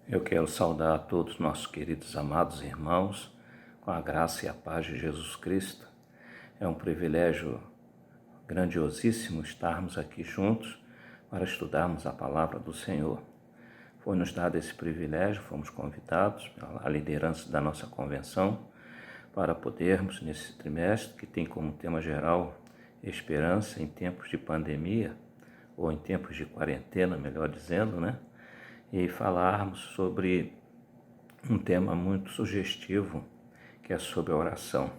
Eu quero saudar a todos nossos queridos amados irmãos com a graça e a paz de Jesus Cristo. É um privilégio grandiosíssimo estarmos aqui juntos para estudarmos a palavra do Senhor. Foi-nos dado esse privilégio, fomos convidados pela liderança da nossa convenção para podermos, nesse trimestre, que tem como tema geral esperança em tempos de pandemia, ou em tempos de quarentena, melhor dizendo, e falarmos sobre um tema muito sugestivo, que é sobre a oração.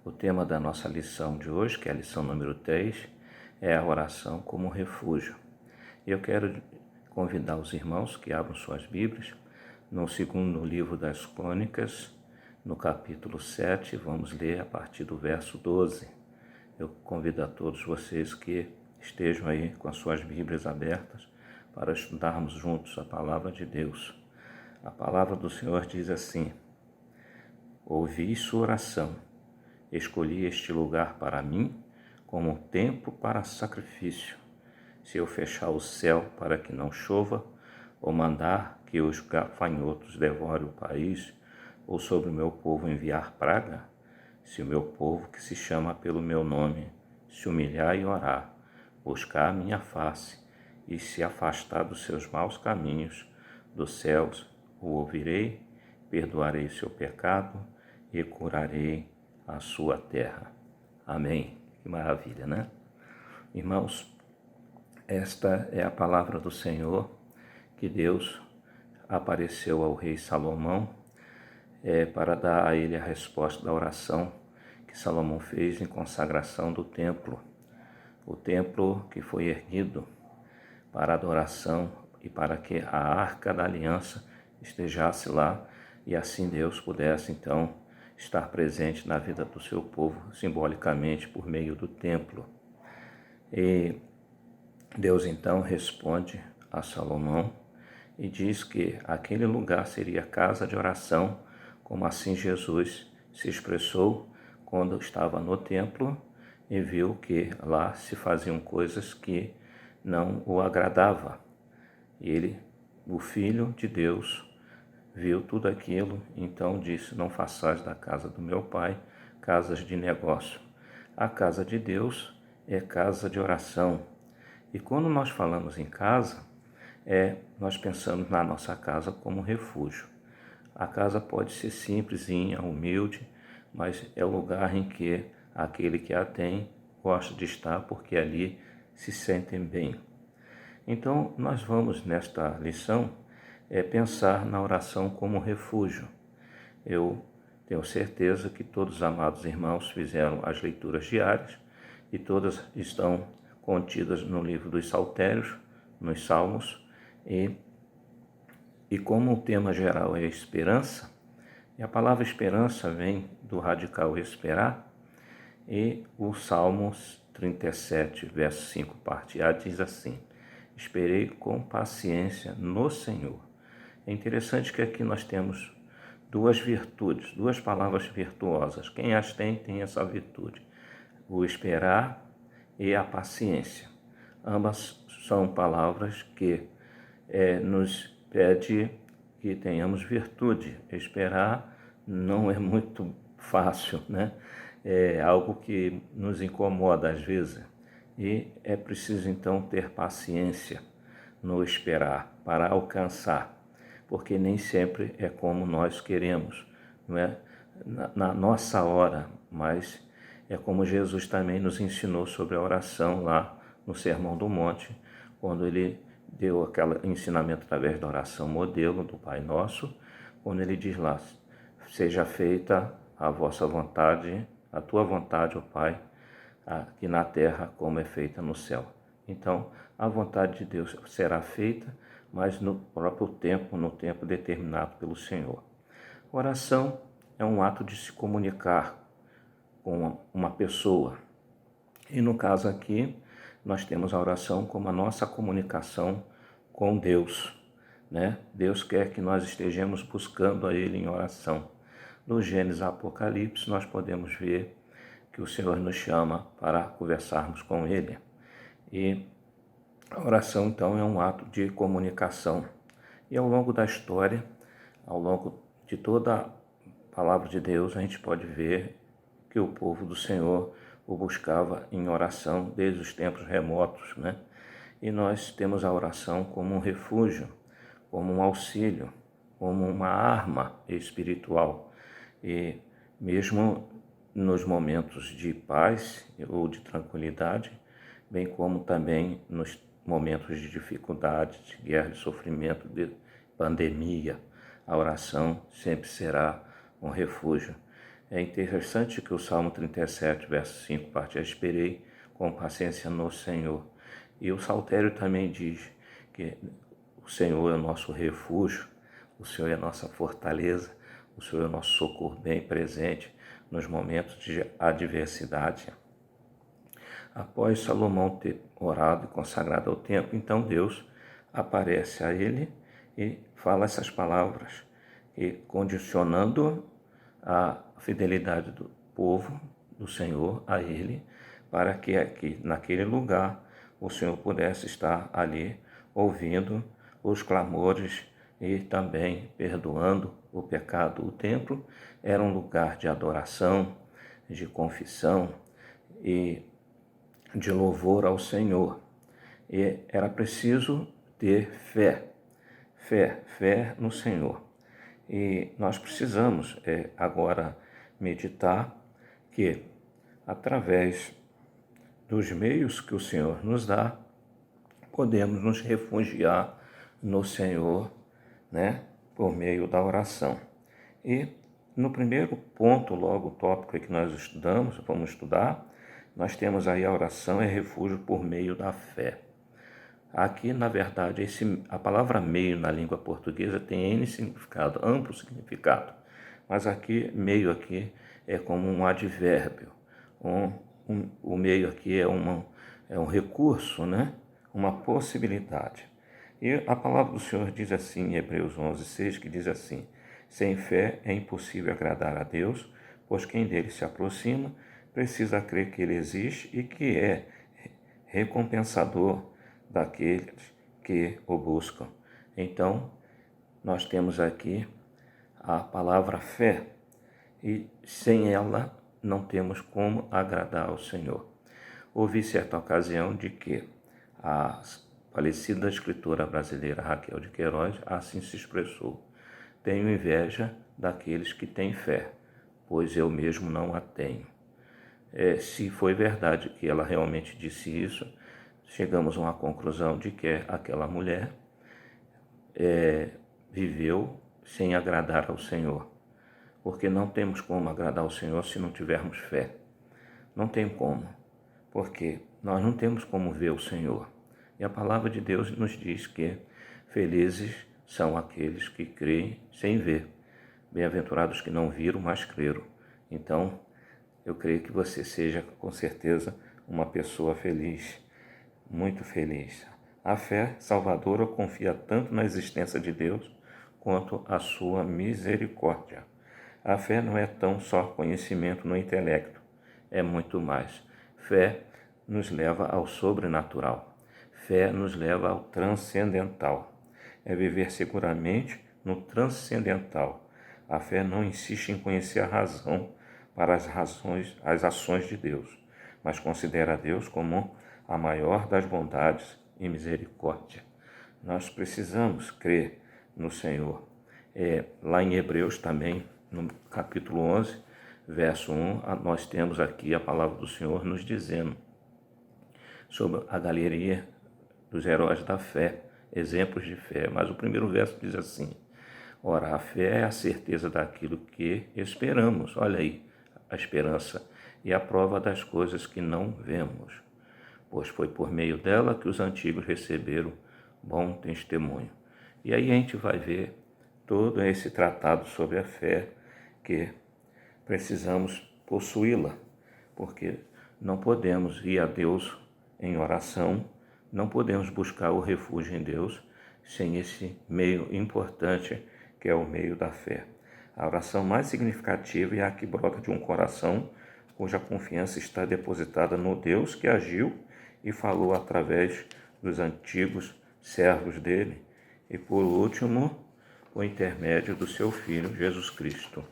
O tema da nossa lição de hoje, que é a lição número 3, é a oração como refúgio. E eu quero convidar os irmãos que abram suas Bíblias no segundo livro das Crônicas, no capítulo 7, vamos ler a partir do verso 12. Eu convido a todos vocês que estejam aí com as suas Bíblias abertas para estudarmos juntos a palavra de Deus. A palavra do Senhor diz assim: ouvi sua oração, escolhi este lugar para mim como um templo para sacrifício. Se eu fechar o céu para que não chova, ou mandar que os gafanhotos devorem o país, ou sobre o meu povo enviar praga, se o meu povo que se chama pelo meu nome se humilhar e orar, buscar a minha face e se afastar dos seus maus caminhos, dos céus o ouvirei, perdoarei seu pecado e curarei a sua terra. Amém. Que maravilha, né? Irmãos, esta é a palavra do Senhor que Deus apareceu ao rei Salomão para dar a ele a resposta da oração que Salomão fez em consagração do templo. O templo que foi erguido para adoração e para que a arca da aliança estejasse lá e assim Deus pudesse então estar presente na vida do seu povo simbolicamente por meio do templo. E Deus então responde a Salomão e diz que aquele lugar seria casa de oração, como assim Jesus se expressou quando estava no templo e viu que lá se faziam coisas que não o agradava. Ele, o Filho de Deus, viu tudo aquilo, então disse: não façais da casa do meu pai casas de negócio. A casa de Deus é casa de oração. E quando nós falamos em casa, nós pensamos na nossa casa como refúgio. A casa pode ser simplesinha, humilde, mas é o lugar em que aquele que a tem gosta de estar, porque ali se sentem bem. Então, nós vamos nesta lição pensar na oração como refúgio. Eu tenho certeza que todos os amados irmãos fizeram as leituras diárias e todas estão contidas no livro dos Saltérios, nos Salmos, e como o tema geral é a esperança, e a palavra esperança vem do radical esperar, e o Salmos 37, verso 5, parte A, diz assim: esperei com paciência no Senhor. É interessante que aqui nós temos duas virtudes, duas palavras virtuosas. Quem as tem, tem essa virtude: o esperar e a paciência. Ambas são palavras que nos pede que tenhamos virtude. Esperar não é muito fácil, né? É algo que nos incomoda às vezes. E é preciso então ter paciência no esperar para alcançar, porque nem sempre é como nós queremos, não é na nossa hora, mas é como Jesus também nos ensinou sobre a oração lá no Sermão do Monte, quando ele deu aquele ensinamento através da oração modelo do Pai Nosso, quando ele diz lá: seja feita a vossa vontade, a tua vontade, ó Pai, aqui na terra como é feita no céu. Então, a vontade de Deus será feita, mas no próprio tempo, no tempo determinado pelo Senhor. Oração é um ato de se comunicar com uma pessoa. E no caso aqui, nós temos a oração como a nossa comunicação com Deus, né? Deus quer que nós estejamos buscando a Ele em oração. No Gênesis Apocalipse, nós podemos ver que o Senhor nos chama para conversarmos com Ele. E a oração, então, é um ato de comunicação. E ao longo da história, ao longo de toda a palavra de Deus, a gente pode ver que o povo do Senhor o buscava em oração desde os tempos remotos, né? E nós temos a oração como um refúgio, como um auxílio, como uma arma espiritual. E mesmo nos momentos de paz ou de tranquilidade, bem como também nos momentos de dificuldade, de guerra, de sofrimento, de pandemia, a oração sempre será um refúgio. É interessante que o Salmo 37, verso 5, parte: esperei com paciência no Senhor. E o Saltério também diz que o Senhor é o nosso refúgio, o Senhor é a nossa fortaleza, o Senhor é o nosso socorro bem presente nos momentos de adversidade. Após Salomão ter orado e consagrado ao templo, então Deus aparece a ele e fala essas palavras, e condicionando a fidelidade do povo, do Senhor, a ele, para que aqui, naquele lugar, o Senhor pudesse estar ali ouvindo os clamores e também perdoando o pecado. O templo era um lugar de adoração, de confissão e de louvor ao Senhor. E era preciso ter fé no Senhor. E nós precisamos agora meditar que, através dos meios que o Senhor nos dá, podemos nos refugiar no Senhor, né, por meio da oração. E no primeiro ponto, logo o tópico que nós vamos estudar, nós temos aí a oração é refúgio por meio da fé. Aqui, na verdade, a palavra meio na língua portuguesa tem N significado, amplo significado. Mas aqui, meio aqui é como um advérbio. O meio aqui é um recurso, né? Uma possibilidade. E a palavra do Senhor diz assim em Hebreus 11:6, que diz assim: sem fé é impossível agradar a Deus, pois quem dele se aproxima precisa crer que ele existe e que é recompensador daqueles que o buscam. Então, nós temos aqui a palavra fé, e sem ela não temos como agradar ao Senhor. Houve certa ocasião de que a falecida escritora brasileira Raquel de Queiroz assim se expressou: tenho inveja daqueles que têm fé, pois eu mesmo não a tenho. Se foi verdade que ela realmente disse isso, chegamos a uma conclusão de que aquela mulher viveu sem agradar ao Senhor, porque não temos como agradar ao Senhor se não tivermos fé. Não tem como, porque nós não temos como ver o Senhor. E a palavra de Deus nos diz que felizes são aqueles que creem sem ver. Bem-aventurados que não viram, mas creram. Então, eu creio que você seja, com certeza, uma pessoa feliz, muito feliz. A fé salvadora confia tanto na existência de Deus quanto a sua misericórdia. A fé não é tão só conhecimento no intelecto, é muito mais. Fé nos leva ao sobrenatural. Fé nos leva ao transcendental. É viver seguramente no transcendental. A fé não insiste em conhecer a razão para as ações de Deus, mas considera Deus como a maior das bondades e misericórdia. Nós precisamos crer no Senhor. Lá em Hebreus também, no capítulo 11, verso 1, nós temos aqui a palavra do Senhor nos dizendo sobre a galeria dos heróis da fé, exemplos de fé. Mas o primeiro verso diz assim: ora, a fé é a certeza daquilo que esperamos. Olha aí, a esperança e a prova das coisas que não vemos, pois foi por meio dela que os antigos receberam bom testemunho. E aí a gente vai ver todo esse tratado sobre a fé, que precisamos possuí-la, porque não podemos ir a Deus em oração, não podemos buscar o refúgio em Deus sem esse meio importante que é o meio da fé. A oração mais significativa é a que brota de um coração cuja confiança está depositada no Deus que agiu e falou através dos antigos servos dele, e, por último, o intermédio do seu Filho, Jesus Cristo.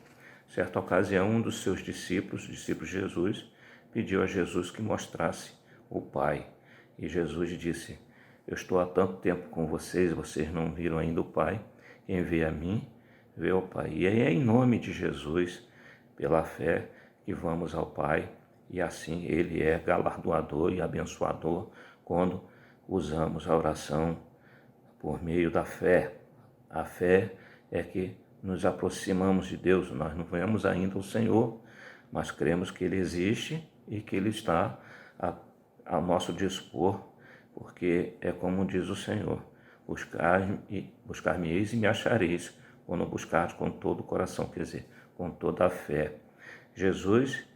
Certa ocasião, um dos seus discípulos de Jesus, pediu a Jesus que mostrasse o Pai. E Jesus disse: eu estou há tanto tempo com vocês, vocês não viram ainda o Pai. Quem vê a mim, vê o Pai. E é em nome de Jesus, pela fé, que vamos ao Pai. E assim Ele é galardoador e abençoador quando usamos a oração por meio da fé. A fé é que nos aproximamos de Deus. Nós não vemos ainda o Senhor, mas cremos que Ele existe e que Ele está ao nosso dispor, porque é como diz o Senhor: buscar-me-eis e me achareis, quando buscares com todo o coração, quer dizer, com toda a fé. Jesus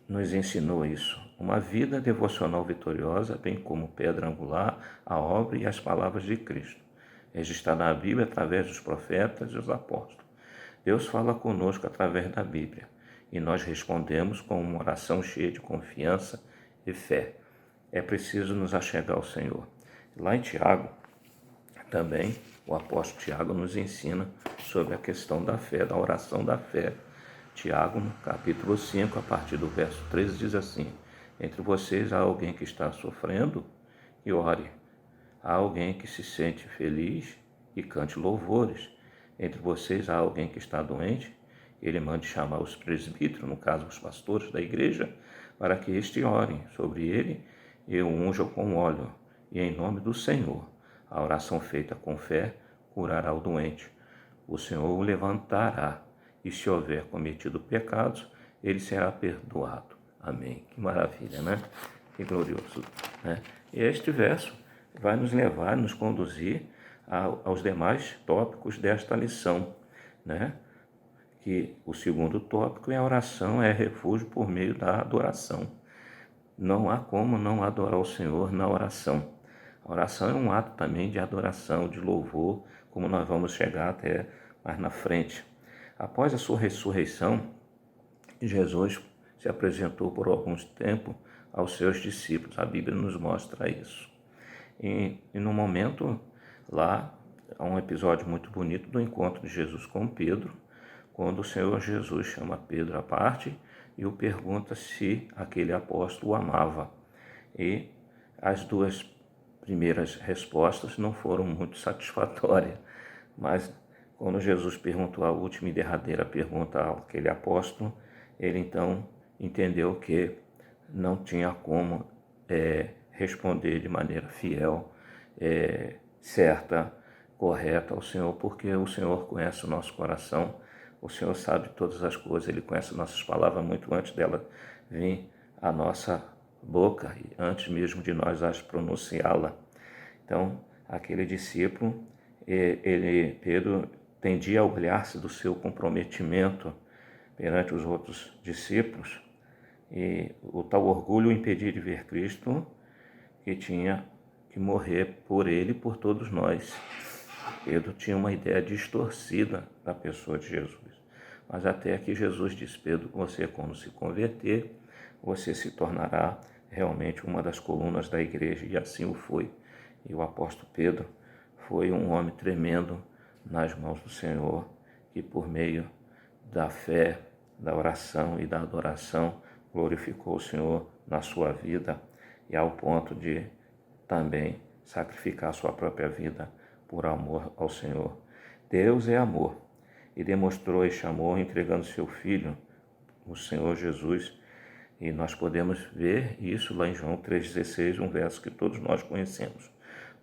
nos ensinou isso, uma vida devocional vitoriosa, bem como pedra angular, a obra e as palavras de Cristo, registrada na Bíblia através dos profetas e os apóstolos. Deus fala conosco através da Bíblia e nós respondemos com uma oração cheia de confiança e fé. É preciso nos achegar ao Senhor. Lá em Tiago, também, o apóstolo Tiago nos ensina sobre a questão da fé, da oração da fé. Tiago, no capítulo 5, a partir do verso 13, diz assim: entre vocês há alguém que está sofrendo e ore. Há alguém que se sente feliz e cante louvores. Entre vocês há alguém que está doente, ele mande chamar os presbíteros, no caso os pastores da igreja, para que este orem sobre ele e o unjam com óleo. E em nome do Senhor, a oração feita com fé curará o doente. O Senhor o levantará, e se houver cometido pecados, ele será perdoado. Amém. Que maravilha, né? Que glorioso, né? E este verso vai nos levar, nos conduzir aos demais tópicos desta lição, né? Que o segundo tópico é a oração, é refúgio por meio da adoração. Não há como não adorar o Senhor na oração. A oração é um ato também de adoração, de louvor, como nós vamos chegar até mais na frente. Após a sua ressurreição, Jesus se apresentou por alguns tempos aos seus discípulos. A Bíblia nos mostra isso. E no momento lá, há um episódio muito bonito do encontro de Jesus com Pedro, quando o Senhor Jesus chama Pedro à parte e o pergunta se aquele apóstolo o amava. E as duas primeiras respostas não foram muito satisfatórias, mas quando Jesus perguntou a última e derradeira pergunta àquele apóstolo, ele então entendeu que não tinha como responder de maneira fiel, certa, correta ao Senhor, porque o Senhor conhece o nosso coração, o Senhor sabe todas as coisas, Ele conhece nossas palavras muito antes dela vir à nossa boca, antes mesmo de nós as pronunciá-la. Então, aquele discípulo, Pedro, tendia a orgulhar-se do seu comprometimento perante os outros discípulos, e o tal orgulho o impedia de ver Cristo, que tinha que morrer por ele e por todos nós. Pedro tinha uma ideia distorcida da pessoa de Jesus. Mas até que Jesus disse: Pedro, você quando se converter, você se tornará realmente uma das colunas da igreja. E assim o foi. E o apóstolo Pedro foi um homem tremendo nas mãos do Senhor, que por meio da fé, da oração e da adoração glorificou o Senhor na sua vida, e ao ponto de também sacrificar a sua própria vida por amor ao Senhor. Deus é amor e demonstrou este amor entregando seu Filho, o Senhor Jesus, e nós podemos ver isso lá em João 3,16, um verso que todos nós conhecemos.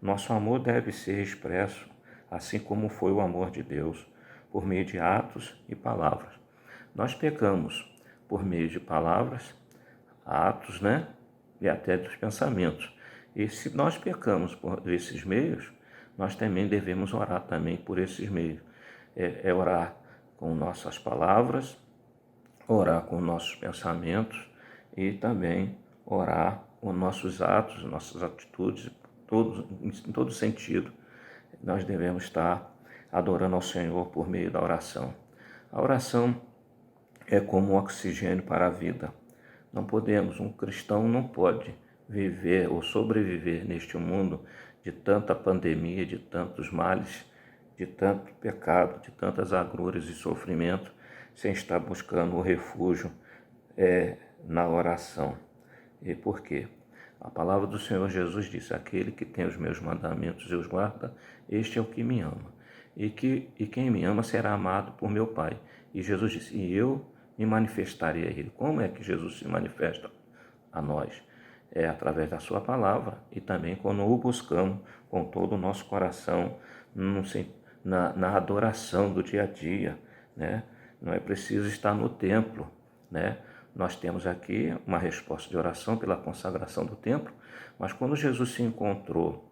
Nosso amor deve ser expresso, assim como foi o amor de Deus, por meio de atos e palavras. Nós pecamos por meio de palavras, atos, né? E até dos pensamentos. E se nós pecamos por esses meios, nós também devemos orar também por esses meios. Orar com nossas palavras, orar com nossos pensamentos e também orar com nossos atos, nossas atitudes, em todo sentido. Nós devemos estar adorando ao Senhor por meio da oração. A oração é como um oxigênio para a vida. Um cristão não pode viver ou sobreviver neste mundo de tanta pandemia, de tantos males, de tanto pecado, de tantas agruras e sofrimento, sem estar buscando o refúgio na oração. E por quê? A palavra do Senhor Jesus disse: aquele que tem os meus mandamentos e os guarda, este é o que me ama. E quem me ama será amado por meu Pai. E Jesus disse: e eu me manifestarei a ele. Como é que Jesus se manifesta a nós? É através da sua palavra e também quando o buscamos com todo o nosso coração, na adoração do dia a dia, né? Não é preciso estar no templo, né? Nós temos aqui uma resposta de oração pela consagração do templo, mas quando Jesus se encontrou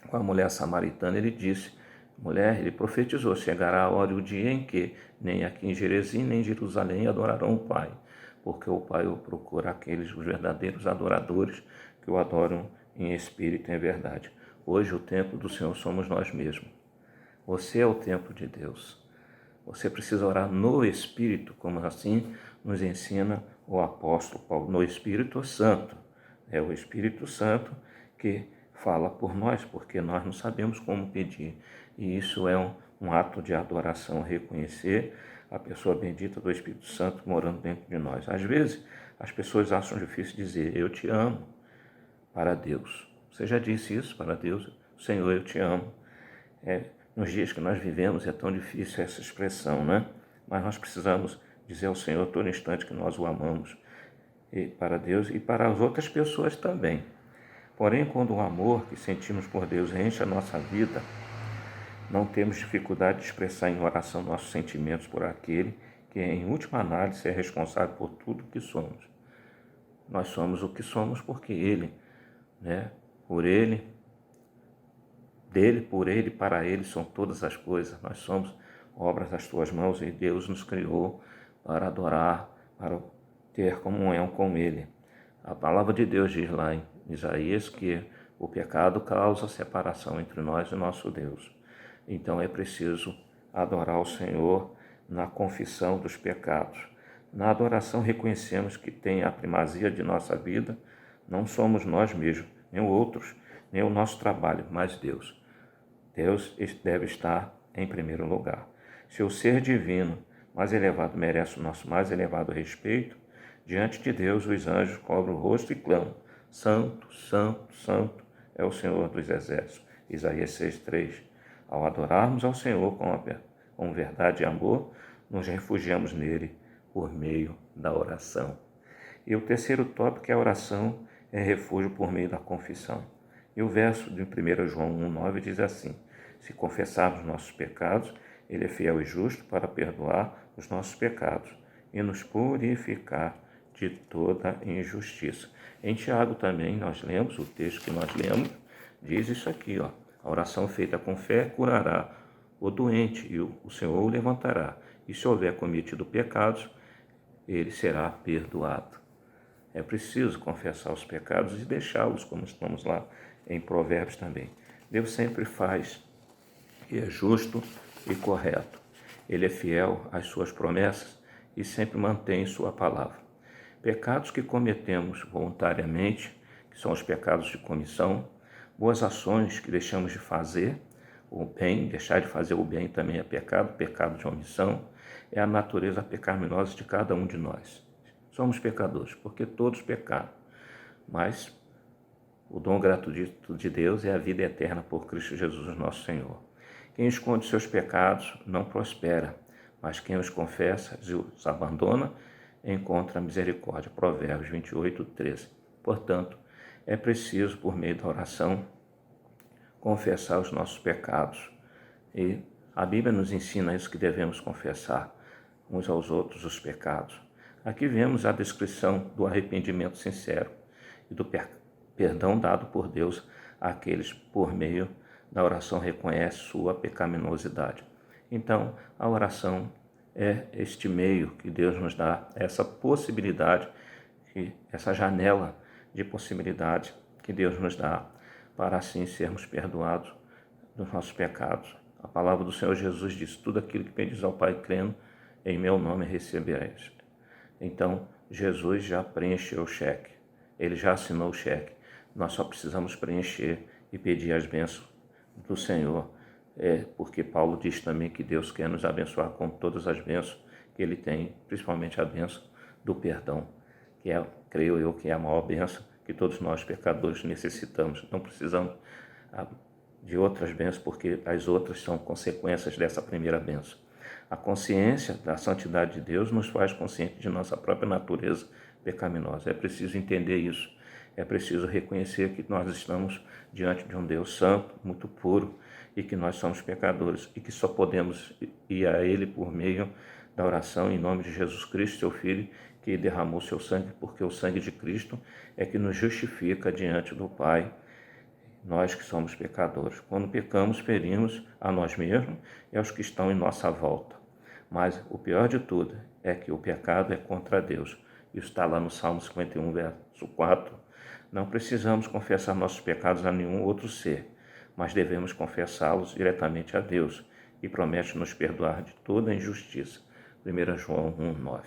com a mulher samaritana, ele disse: mulher, ele profetizou, chegará a hora e o dia em que nem aqui em Gerezim, nem em Jerusalém adorarão o Pai, porque o Pai o procura aqueles, os verdadeiros adoradores, que o adoram em espírito e em verdade. Hoje o templo do Senhor somos nós mesmos. Você é o templo de Deus. Você precisa orar no Espírito, como assim nos ensina o apóstolo Paulo, no Espírito Santo. É o Espírito Santo que fala por nós, porque nós não sabemos como pedir. E isso é um ato de adoração, reconhecer a pessoa bendita do Espírito Santo morando dentro de nós. Às vezes, as pessoas acham difícil dizer: eu te amo, para Deus. Você já disse isso para Deus? Senhor, eu te amo. Nos dias que nós vivemos é tão difícil essa expressão, né? Mas nós precisamos dizer ao Senhor todo instante que nós o amamos, e para Deus e para as outras pessoas também. Porém, quando o amor que sentimos por Deus enche a nossa vida, não temos dificuldade de expressar em oração nossos sentimentos por aquele que, em última análise, é responsável por tudo que somos. Nós somos o que somos porque Ele, né? Por Ele, dele, por Ele, para Ele são todas as coisas. Nós somos obras das Tuas mãos e Deus nos criou para adorar, para ter comunhão com Ele. A palavra de Deus diz lá em Isaías que o pecado causa separação entre nós e nosso Deus. Então é preciso adorar o Senhor na confissão dos pecados. Na adoração reconhecemos que tem a primazia de nossa vida, não somos nós mesmos, nem outros, nem o nosso trabalho, mas Deus. Deus deve estar em primeiro lugar. Se o ser divino mais elevado merece o nosso mais elevado respeito, diante de Deus os anjos cobrem o rosto e clamam: Santo, Santo, Santo é o Senhor dos exércitos. Isaías 6,3. Ao adorarmos ao Senhor com verdade e amor, nos refugiamos nele por meio da oração. E o terceiro tópico é a oração é refúgio por meio da confissão. E o verso de 1 João 1,9 diz assim: se confessarmos nossos pecados, Ele é fiel e justo para perdoar os nossos pecados e nos purificar de toda injustiça. Em Tiago também nós lemos, o texto que nós lemos, diz isso aqui, ó: a oração feita com fé curará o doente e o Senhor o levantará. E se houver cometido pecados, ele será perdoado. É preciso confessar os pecados e deixá-los, como estamos lá em Provérbios também. Deus sempre faz e é justo e correto. Ele é fiel às suas promessas e sempre mantém sua palavra. Pecados que cometemos voluntariamente, que são os pecados de comissão, boas ações que deixamos de fazer, o bem, deixar de fazer o bem também é pecado, pecado de omissão, é a natureza pecaminosa de cada um de nós. Somos pecadores, porque todos pecaram, mas o dom gratuito de Deus é a vida eterna por Cristo Jesus, nosso Senhor. Quem esconde seus pecados não prospera, mas quem os confessa e os abandona encontra misericórdia. Provérbios 28:13. Portanto, é preciso, por meio da oração, confessar os nossos pecados. E a Bíblia nos ensina isso, que devemos confessar uns aos outros os pecados. Aqui vemos a descrição do arrependimento sincero e do perdão dado por Deus àqueles por meio da oração reconhece sua pecaminosidade. Então, a oração é este meio que Deus nos dá, essa possibilidade, essa janela de possibilidade que Deus nos dá para assim sermos perdoados dos nossos pecados. A palavra do Senhor Jesus diz: tudo aquilo que pedis ao Pai crendo, em meu nome recebereis. Então, Jesus já preencheu o cheque, Ele já assinou o cheque, nós só precisamos preencher e pedir as bênçãos do Senhor, porque Paulo diz também que Deus quer nos abençoar com todas as bênçãos que Ele tem, principalmente a bênção do perdão, que é, creio eu, que é a maior bênção que todos nós pecadores necessitamos. Não precisamos de outras bênçãos, porque as outras são consequências dessa primeira bênção. A consciência da santidade de Deus nos faz consciente de nossa própria natureza pecaminosa. É preciso entender isso. É preciso reconhecer que nós estamos diante de um Deus santo, muito puro, e que nós somos pecadores, e que só podemos ir a Ele por meio da oração em nome de Jesus Cristo, seu Filho, que derramou seu sangue, porque o sangue de Cristo é que nos justifica diante do Pai, nós que somos pecadores. Quando pecamos, ferimos a nós mesmos e aos que estão em nossa volta. Mas o pior de tudo é que o pecado é contra Deus. Isso está lá no Salmo 51, verso 4. Não precisamos confessar nossos pecados a nenhum outro ser, mas devemos confessá-los diretamente a Deus, que promete nos perdoar de toda injustiça. 1 João 1,9.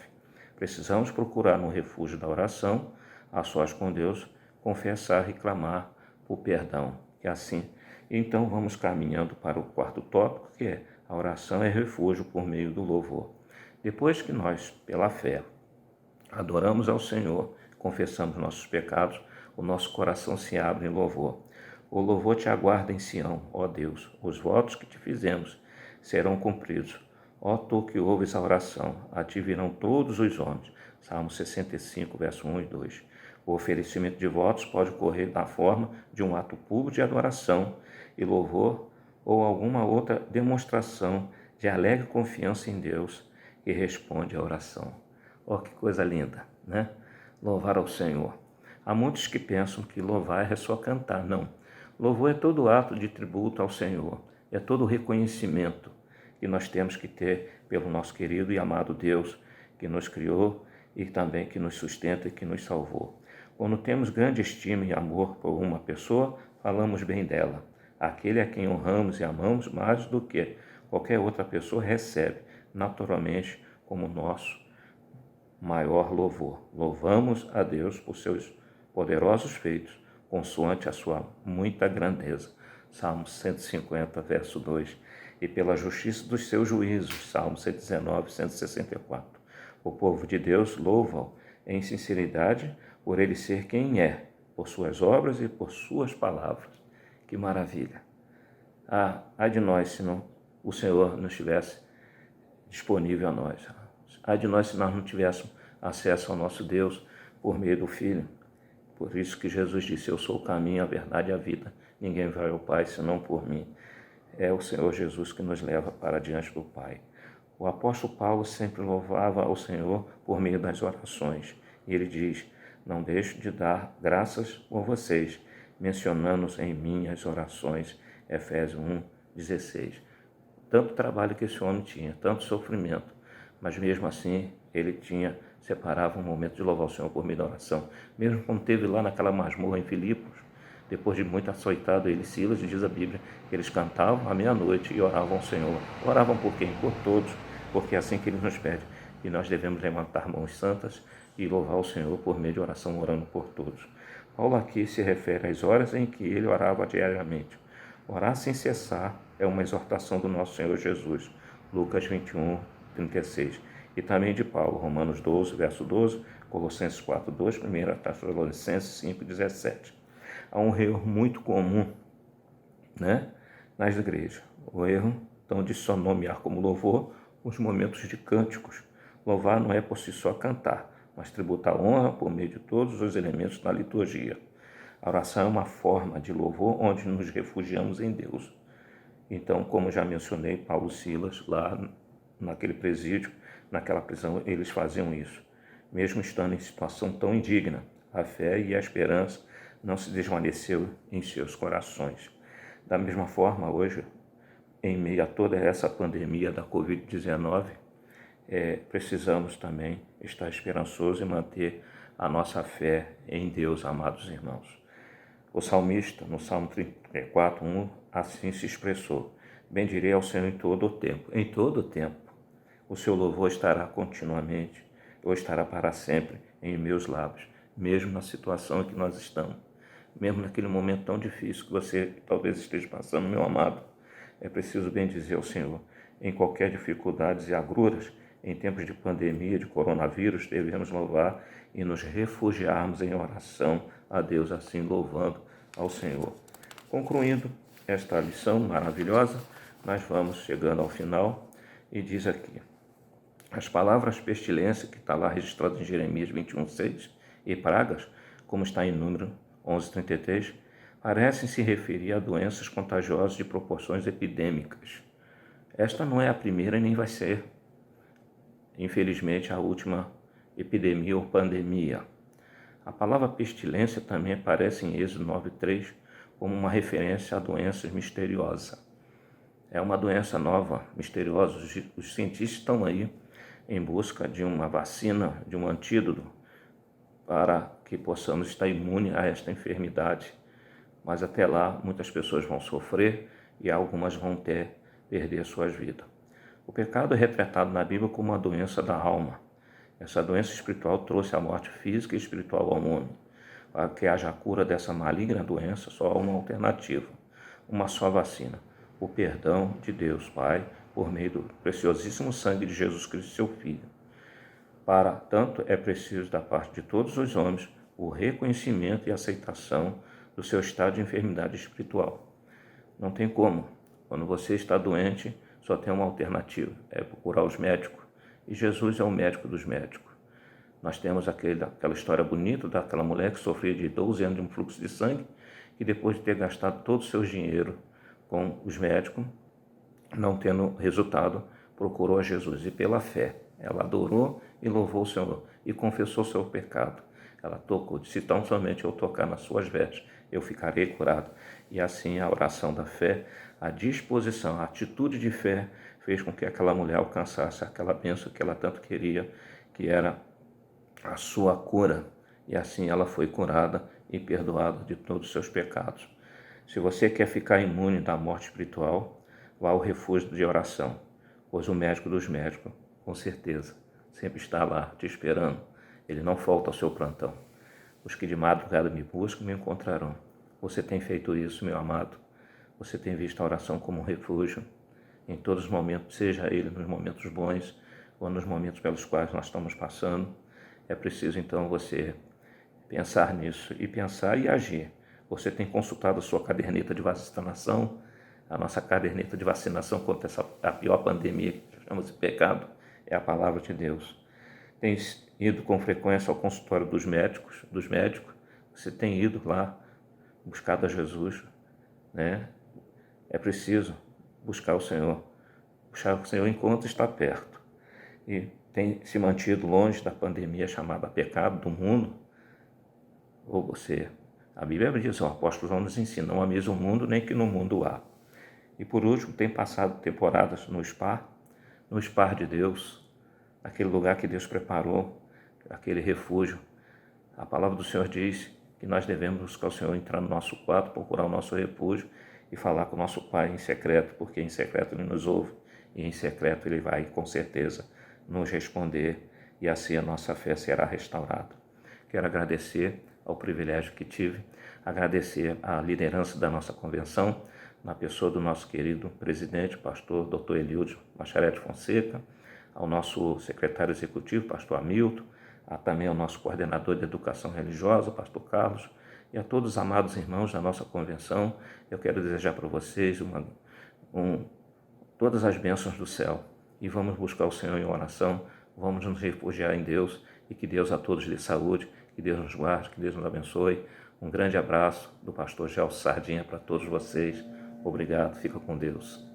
Precisamos procurar no refúgio da oração, a sós com Deus, confessar e clamar por perdão, que assim. Então vamos caminhando para o quarto tópico, que é a oração é refúgio por meio do louvor. Depois que nós, pela fé, adoramos ao Senhor, confessamos nossos pecados, o nosso coração se abre em louvor. O louvor te aguarda em Sião, ó Deus, os votos que te fizemos serão cumpridos. Ó tu que ouves a oração, a ti virão todos os homens. Salmo 65, verso 1 e 2. O oferecimento de votos pode ocorrer na forma de um ato público de adoração e louvor ou alguma outra demonstração de alegre confiança em Deus que responde à oração. Oh, que coisa linda, né? Louvar ao Senhor. Há muitos que pensam que louvar é só cantar. Não. Louvor é todo ato de tributo ao Senhor. É todo o reconhecimento que nós temos que ter pelo nosso querido e amado Deus que nos criou e também que nos sustenta e que nos salvou. Quando temos grande estima e amor por uma pessoa, falamos bem dela. Aquele a quem honramos e amamos mais do que qualquer outra pessoa recebe, naturalmente, como nosso maior louvor. Louvamos a Deus por seus poderosos feitos, consoante a sua muita grandeza. Salmo 150, verso 2. E pela justiça dos seus juízos. Salmo 119, 164. O povo de Deus louva-o em sinceridade por ele ser quem é, por suas obras e por suas palavras. Que maravilha! Ai de nós se não, o Senhor não estivesse disponível a nós. Ai de nós se nós não tivéssemos acesso ao nosso Deus por meio do Filho. Por isso que Jesus disse, eu sou o caminho, a verdade e a vida. Ninguém vai ao Pai senão por mim. É o Senhor Jesus que nos leva para diante do Pai. O apóstolo Paulo sempre louvava ao Senhor por meio das orações. E ele diz, não deixo de dar graças por vocês, mencionando-os em minhas orações. Efésios 1, 16. Tanto trabalho que esse homem tinha, tanto sofrimento, mas mesmo assim ele separava um momento de louvar o Senhor por meio da oração. Mesmo quando esteve lá naquela masmorra em Filipos, depois de muito açoitado, ele e Silas, diz a Bíblia, que eles cantavam à meia-noite e oravam ao Senhor. Oravam por quem? Por todos, porque é assim que ele nos pede. E nós devemos levantar mãos santas e louvar o Senhor por meio de oração, orando por todos. Paulo aqui se refere às horas em que ele orava diariamente. Orar sem cessar é uma exortação do nosso Senhor Jesus. Lucas 21, 36. E também de Paulo, Romanos 12, verso 12, Colossenses 4, 2, 1 Tessalonicenses 5, 17. Há um erro muito comum, né, nas igrejas. O erro, então, de só nomear como louvor os momentos de cânticos. Louvar não é por si só cantar, mas tributar honra por meio de todos os elementos da liturgia. A oração é uma forma de louvor onde nos refugiamos em Deus. Então, como já mencionei, Paulo e Silas, lá naquele presídio, naquela prisão, eles faziam isso. Mesmo estando em situação tão indigna, a fé e a esperança não se desvaneceu em seus corações. Da mesma forma, hoje, em meio a toda essa pandemia da Covid-19, precisamos também estar esperançosos e manter a nossa fé em Deus, amados irmãos. O salmista, no Salmo 34, 1, assim se expressou: bendirei ao Senhor em todo o tempo. Em todo o tempo. O seu louvor estará continuamente, ou estará para sempre em meus lábios, mesmo na situação em que nós estamos. mesmo naquele momento tão difícil que você talvez esteja passando, meu amado, é preciso bem dizer ao Senhor, em qualquer dificuldades e agruras, em tempos de pandemia, de coronavírus, devemos louvar e nos refugiarmos em oração a Deus, assim louvando ao Senhor. Concluindo esta lição maravilhosa, nós vamos chegando ao final e diz aqui: as palavras pestilência, que está lá registrado em Jeremias 21:6, e pragas, como está em Número 11:33, parecem se referir a doenças contagiosas de proporções epidêmicas. Esta não é a primeira nem vai ser, infelizmente, a última epidemia ou pandemia. A palavra pestilência também aparece em Êxodo 9:3 como uma referência a doenças misteriosas. É uma doença nova, misteriosa. Os cientistas estão aí em busca de uma vacina, de um antídoto, para que possamos estar imune a esta enfermidade. Mas até lá, muitas pessoas vão sofrer e algumas vão perder suas vidas. O pecado é retratado na Bíblia como uma doença da alma. Essa doença espiritual trouxe a morte física e espiritual ao homem. Para que haja a cura dessa maligna doença, só há uma alternativa, uma só vacina: o perdão de Deus Pai, por meio do preciosíssimo sangue de Jesus Cristo, seu Filho. Para tanto, é preciso da parte de todos os homens o reconhecimento e aceitação do seu estado de enfermidade espiritual. Não tem como. Quando você está doente, só tem uma alternativa, é procurar os médicos. E Jesus é o médico dos médicos. Nós temos aquela história bonita daquela mulher que sofria de 12 anos de um fluxo de sangue, que depois de ter gastado todo o seu dinheiro com os médicos, não tendo resultado, procurou a Jesus. E pela fé, ela adorou e louvou o Senhor e confessou seu pecado. Ela tocou, disse: tão somente eu tocar nas suas vestes, eu ficarei curado. E assim a oração da fé, a disposição, a atitude de fé fez com que aquela mulher alcançasse aquela bênção que ela tanto queria, que era a sua cura. E assim ela foi curada e perdoada de todos os seus pecados. Se você quer ficar imune da morte espiritual, vá ao refúgio de oração, pois o médico dos médicos, com certeza, sempre está lá te esperando. Ele não falta ao seu plantão. Os que de madrugada me buscam, me encontrarão. Você tem feito isso, meu amado? Você tem visto a oração como um refúgio em todos os momentos, seja ele nos momentos bons ou nos momentos pelos quais nós estamos passando? É preciso então você pensar nisso e pensar e agir. Você tem consultado a sua caderneta de vacinação, a nossa caderneta de vacinação contra a pior pandemia que chamamos de pecado, é a palavra de Deus. Tem ido com frequência ao consultório dos médicos, você tem ido lá, buscado a Jesus, né? É preciso buscar o Senhor enquanto está perto. E tem se mantido longe da pandemia chamada pecado do mundo, ou você... A Bíblia diz, o apóstolo João nos ensina: não há mesmo mundo, nem que no mundo há. E por último, tem passado temporadas no spa de Deus, aquele lugar que Deus preparou, aquele refúgio. A palavra do Senhor diz que nós devemos buscar o Senhor, entrar no nosso quarto, procurar o nosso refúgio e falar com o nosso Pai em secreto, porque em secreto Ele nos ouve e em secreto Ele vai, com certeza, nos responder e assim a nossa fé será restaurada. Quero agradecer ao privilégio que tive, agradecer a liderança da nossa convenção, na pessoa do nosso querido presidente, pastor Dr. Elildo Macharete Fonseca, ao nosso secretário executivo, pastor Hamilton, também ao nosso coordenador de educação religiosa, pastor Carlos, e a todos os amados irmãos da nossa convenção. Eu quero desejar para vocês todas as bênçãos do céu. E vamos buscar o Senhor em oração, vamos nos refugiar em Deus, e que Deus a todos lhe saúde, que Deus nos guarde, que Deus nos abençoe. Um grande abraço do pastor Gelson Sardinha para todos vocês. Obrigado, fica com Deus.